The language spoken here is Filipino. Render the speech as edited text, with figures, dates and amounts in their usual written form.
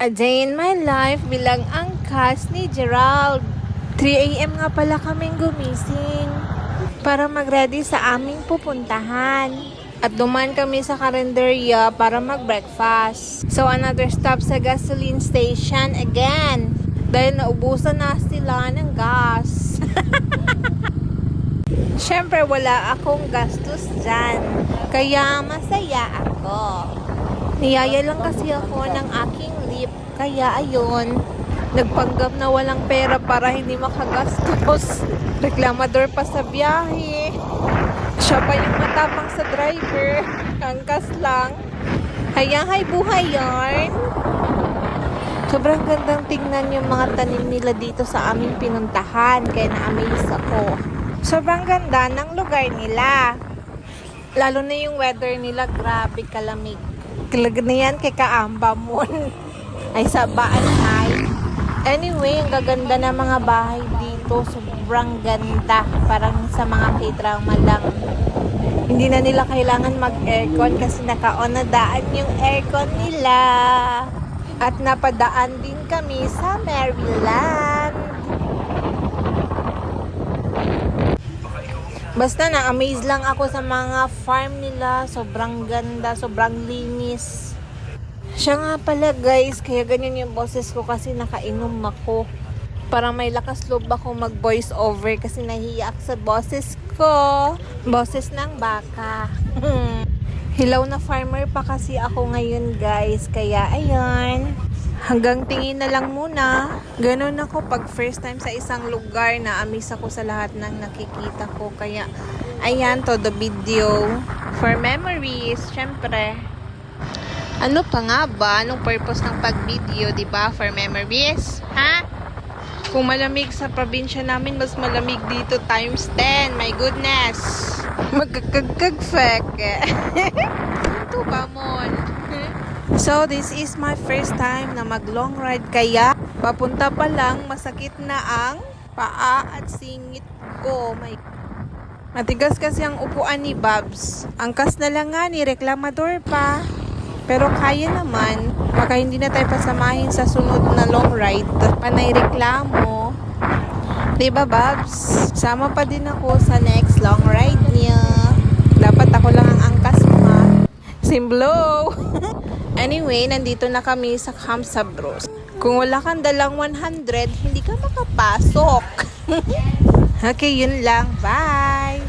A day in my life bilang angkas ni Gerald. 3 a.m. nga pala kaming gumising para mag-ready sa aming pupuntahan. At dumaan kami sa karinderya para mag-breakfast. So another stop sa gasoline station again. Dahil naubusan na sila ng gas. Siyempre wala akong gastos dyan. Kaya masaya ako. Niyaya lang kasi ako ng aking lip. Kaya ayun, nagpanggap na walang pera para hindi makagastos. Reklamador pa sa biyahe. Siya pa yung matapang sa driver. Angkas lang. Hayang-hay buhay yarn. Sobrang gandang tingnan yung mga tanim nila dito sa aming pinuntahan. Kaya na-amaze ako. Sobrang ganda ng lugar nila. Lalo na yung weather nila, grabe kalamig. Kalag na yan kay Kaambamon. Ay sabaan ay. Anyway, ang gaganda ng mga bahay dito. Sobrang ganda. Parang sa mga K-drama lang. Hindi na nila kailangan mag-aircon kasi naka-on na daan yung aircon nila. At napadaan din kami sa Maryland. Basta na-amaze lang ako sa mga farm nila. Sobrang ganda, sobrang linis. Siya nga pala guys, kaya ganyan yung boses ko kasi nakainom ako. Para may lakas loob ako mag-voice over kasi nahiya ako sa boses ko. Boses ng baka. Hilaw na farmer pa kasi ako ngayon guys. Kaya ayun. Hanggang tingin na lang muna. Ganon ako pag first time sa isang lugar na amis ako sa lahat ng nakikita ko. Kaya, ayan, todo video. For memories, syempre. Ano pa nga ba? Anong purpose ng pag-video, diba? For memories? Ha? Kung malamig sa probinsya namin, mas malamig dito times 10. My goodness. Magkakagkagfek. Ito ba, mon? So, this is my first time na mag-long ride. Kaya, papunta pa lang, masakit na ang paa at singit ko. Matigas kasi ang upuan ni Babs. Angkas na lang nga ni reklamador pa. Pero kaya naman. Baka hindi na tayo pasamahin sa sunod na long ride. Panay reklamo. Diba, Babs? Sama pa din ako sa next long ride niya. Dapat ako lang ang angkas mo, ha? Simblo! Anyway, nandito na kami sa Camp Sabros. Kung wala kang dalang 100, hindi ka makapasok. Okay, yun lang. Bye!